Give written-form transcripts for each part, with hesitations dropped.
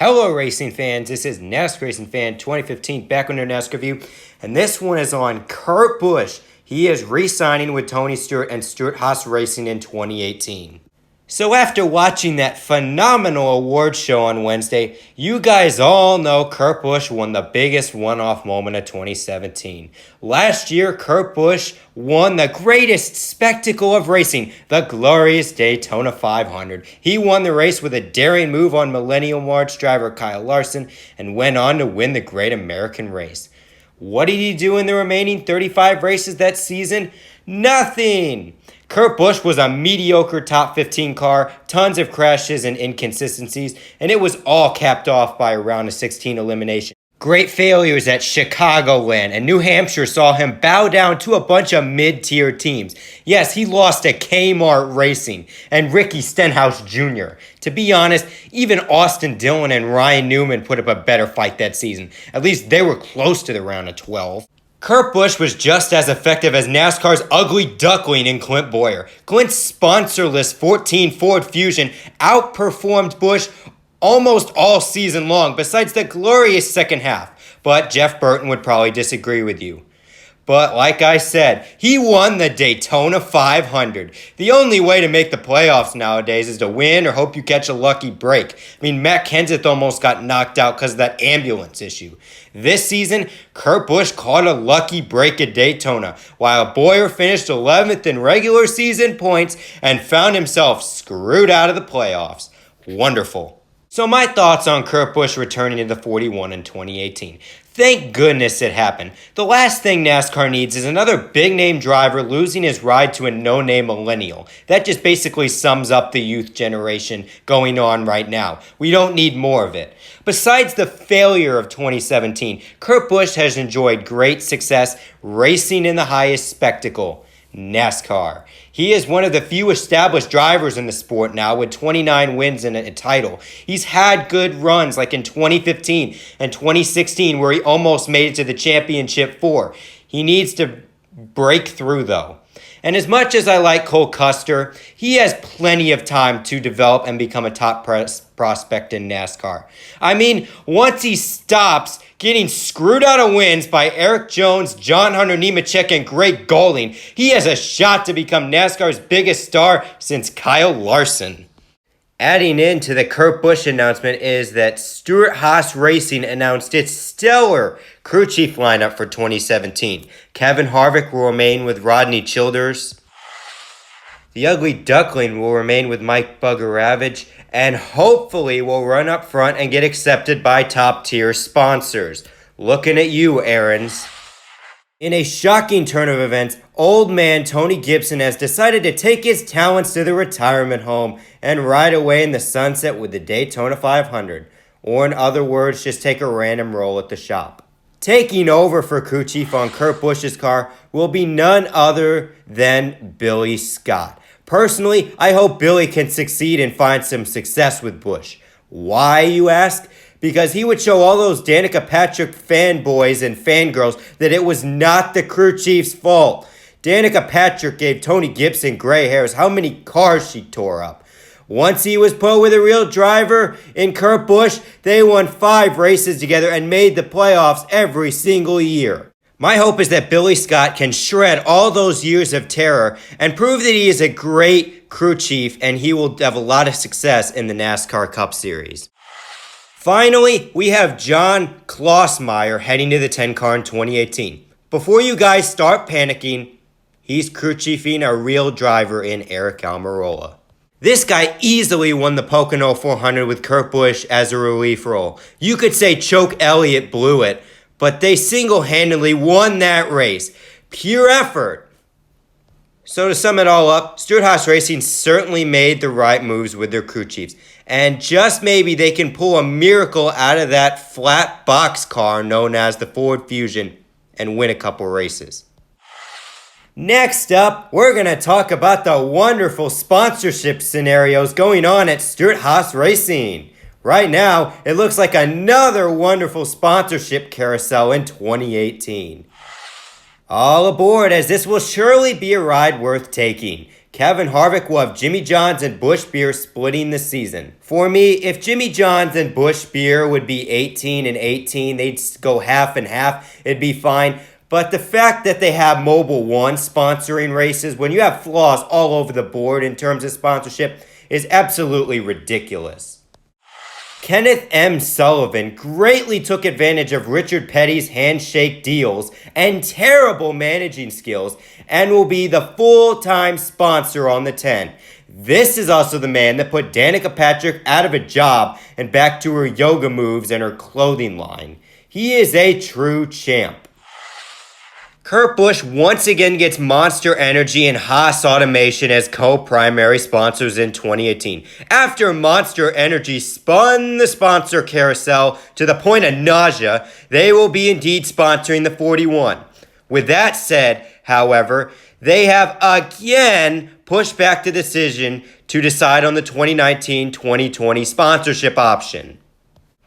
Hello racing fans, this is NASCAR Racing Fan 2015 back on their NASCAR review, and this one is on Kurt Busch. He is re-signing with Tony Stewart and Stewart Haas Racing in 2018. So after watching that phenomenal award show on Wednesday, you guys all know Kurt Busch won the biggest one-off moment of 2017. Last year, Kurt Busch won the greatest spectacle of racing, the glorious Daytona 500. He won the race with a daring move on Millennium March driver Kyle Larson and went on to win the Great American Race. What did he do in the remaining 35 races that season? Nothing! Kurt Busch was a mediocre top 15 car, tons of crashes and inconsistencies, and it was all capped off by a round of 16 elimination. Great failures at Chicagoland, and New Hampshire saw him bow down to a bunch of mid-tier teams. Yes, he lost to Kmart Racing and Ricky Stenhouse Jr. To be honest, even Austin Dillon and Ryan Newman put up a better fight that season. At least they were close to the round of 12. Kurt Busch was just as effective as NASCAR's ugly duckling in Clint Bowyer. Clint's sponsorless 14 Ford Fusion outperformed Busch almost all season long, besides the glorious second half. But Jeff Burton would probably disagree with you. But like I said, he won the Daytona 500. The only way to make the playoffs nowadays is to win or hope you catch a lucky break. I mean, Matt Kenseth almost got knocked out because of that ambulance issue. This season, Kurt Busch caught a lucky break at Daytona, while Bowyer finished 11th in regular season points and found himself screwed out of the playoffs. Wonderful. So my thoughts on Kurt Busch returning to the 41 in 2018. Thank goodness it happened. The last thing NASCAR needs is another big-name driver losing his ride to a no-name millennial. That just basically sums up the youth generation going on right now. We don't need more of it. Besides the failure of 2017, Kurt Busch has enjoyed great success racing in the highest spectacle, NASCAR. He is one of the few established drivers in the sport now with 29 wins and a title. He's had good runs like in 2015 and 2016 where he almost made it to the championship four. He needs to break through though. And as much as I like Cole Custer, he has plenty of time to develop and become a top prospect in NASCAR. I mean, once he stops getting screwed out of wins by Eric Jones, John Hunter Nemechek, and Greg Golding, he has a shot to become NASCAR's biggest star since Kyle Larson. Adding into the Kurt Busch announcement is that Stewart Haas Racing announced its stellar crew chief lineup for 2017. Kevin Harvick will remain with Rodney Childers. The Ugly Duckling will remain with Mike Bugaravage, and hopefully will run up front and get accepted by top-tier sponsors. Looking at you, Aarons. In a shocking turn of events, old man Tony Gibson has decided to take his talents to the retirement home and ride away in the sunset with the Daytona 500. Or in other words, just take a random roll at the shop. Taking over for crew chief on Kurt Busch's car will be none other than Billy Scott. Personally, I hope Billy can succeed and find some success with Busch. Why, you ask? Because he would show all those Danica Patrick fanboys and fangirls that it was not the crew chief's fault. Danica Patrick gave Tony Gibson gray hairs how many cars she tore up. Once he was put with a real driver in Kurt Busch, they won 5 races together and made the playoffs every single year. My hope is that Billy Scott can shred all those years of terror and prove that he is a great crew chief and he will have a lot of success in the NASCAR Cup Series. Finally, we have John Klossmeyer heading to the 10 car in 2018. Before you guys start panicking, he's crew chiefing a real driver in Eric Almirola. This guy easily won the Pocono 400 with Kurt Busch as a relief role. You could say Choke Elliott blew it, but they single-handedly won that race. Pure effort. So to sum it all up, Stewart Haas Racing certainly made the right moves with their crew chiefs. And just maybe they can pull a miracle out of that flat box car known as the Ford Fusion and win a couple races. Next up, we're going to talk about the wonderful sponsorship scenarios going on at Stewart Haas Racing. Right now, it looks like another wonderful sponsorship carousel in 2018. All aboard, as this will surely be a ride worth taking. Kevin Harvick will have Jimmy John's and Busch Beer splitting the season. For me, if Jimmy John's and Busch Beer would be 18 and 18, they'd go half and half, it'd be fine. But the fact that they have Mobil 1 sponsoring races, when you have flaws all over the board in terms of sponsorship, is absolutely ridiculous. Kenneth M. Sullivan greatly took advantage of Richard Petty's handshake deals and terrible managing skills and will be the full-time sponsor on the 10. This is also the man that put Danica Patrick out of a job and back to her yoga moves and her clothing line. He is a true champ. Kurt Busch once again gets Monster Energy and Haas Automation as co-primary sponsors in 2018. After Monster Energy spun the sponsor carousel to the point of nausea, they will be indeed sponsoring the 41. With that said, however, they have again pushed back the decision to decide on the 2019-2020 sponsorship option.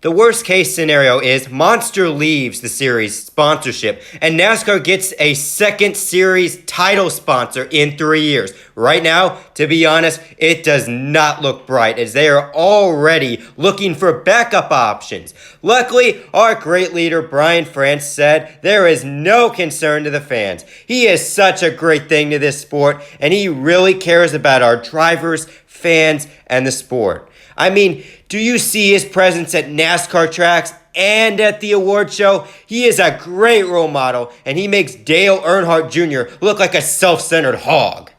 The worst case scenario is Monster leaves the series sponsorship and NASCAR gets a second series title sponsor in 3 years. Right now, to be honest, it does not look bright as they are already looking for backup options. Luckily, our great leader Brian France said there is no concern to the fans. He is such a great thing to this sport and he really cares about our drivers, fans, and the sport. I mean, do you see his presence at NASCAR tracks and at the award show? He is a great role model, and he makes Dale Earnhardt Jr. look like a self-centered hog.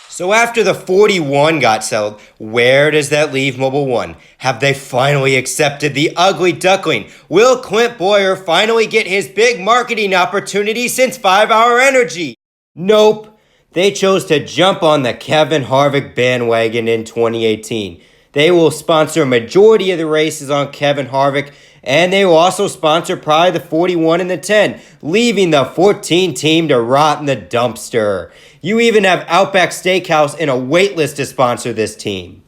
So after the 41 got settled, where does that leave Mobil 1? Have they finally accepted the ugly duckling? Will Clint Bowyer finally get his big marketing opportunity since 5-Hour Energy? Nope. They chose to jump on the Kevin Harvick bandwagon in 2018. They will sponsor a majority of the races on Kevin Harvick, and they will also sponsor probably the 41 and the 10, leaving the 14 team to rot in the dumpster. You even have Outback Steakhouse in a wait list to sponsor this team.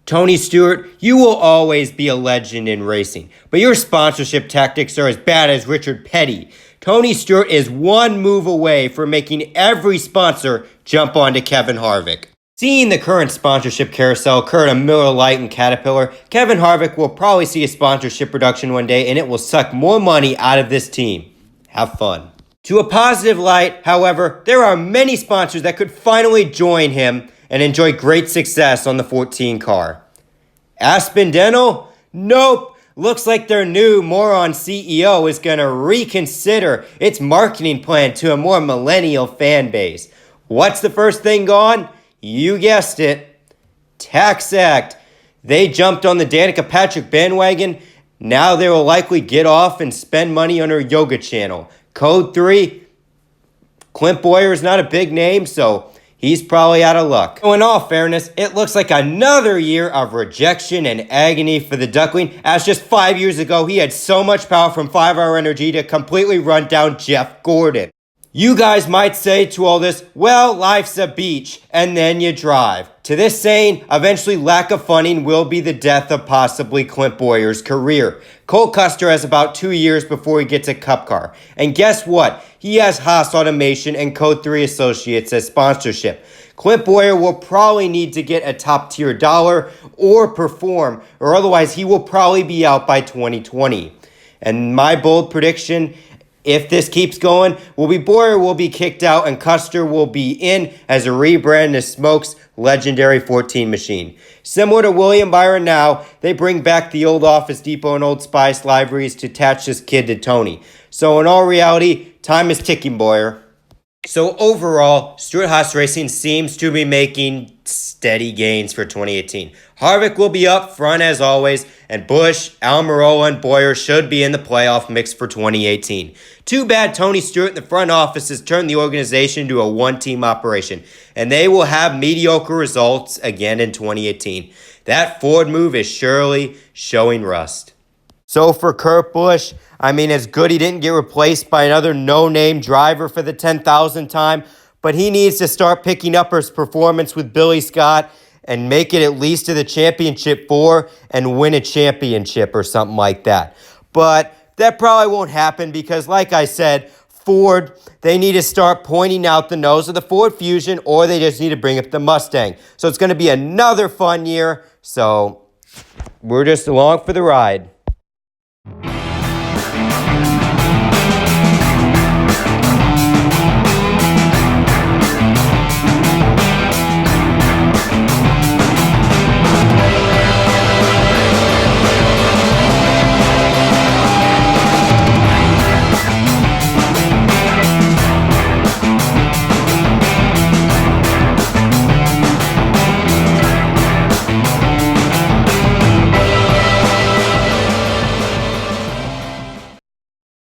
Tony Stewart, you will always be a legend in racing, but your sponsorship tactics are as bad as Richard Petty. Tony Stewart is one move away from making every sponsor jump onto Kevin Harvick. Seeing the current sponsorship carousel occur at Miller Lite and Caterpillar, Kevin Harvick will probably see a sponsorship reduction one day and it will suck more money out of this team. Have fun. To a positive light, however, there are many sponsors that could finally join him and enjoy great success on the 14 car. Aspen Dental? Nope. Looks like their new moron CEO is going to reconsider its marketing plan to a more millennial fan base. What's the first thing gone? You guessed it, Tax Act. They jumped on the Danica Patrick bandwagon. Now they will likely get off and spend money on her yoga channel. Code 3, Clint Bowyer is not a big name, so he's probably out of luck. So in all fairness, it looks like another year of rejection and agony for the Duckling, as just 5 years ago he had so much power from 5-Hour Energy to completely run down Jeff Gordon. You guys might say to all this, well, life's a beach, and then you drive. To this saying, eventually lack of funding will be the death of possibly Clint Bowyer's career. Cole Custer has about 2 years before he gets a cup car. And guess what? He has Haas Automation and Code 3 Associates as sponsorship. Clint Bowyer will probably need to get a top tier dollar or perform, or otherwise he will probably be out by 2020. And my bold prediction, if this keeps going, Bowyer will be kicked out and Custer will be in as a rebrand to Smoke's legendary 14 machine. Similar to William Byron now, they bring back the old Office Depot and Old Spice liveries to attach this kid to Tony. So in all reality, time is ticking, Bowyer. So overall, Stewart Haas Racing seems to be making steady gains for 2018. Harvick will be up front as always, and Busch, Almirola, and Bowyer should be in the playoff mix for 2018. Too bad Tony Stewart in the front office has turned the organization into a one-team operation, and they will have mediocre results again in 2018. That Ford move is surely showing rust. So for Kurt Busch, it's good he didn't get replaced by another no-name driver for the 10,000th time, but he needs to start picking up his performance with Billy Scott and make it at least to the championship 4 and win a championship or something like that. But that probably won't happen because, like I said, Ford, they need to start pointing out the nose of the Ford Fusion, or they just need to bring up the Mustang. So it's going to be another fun year. So we're just along for the ride.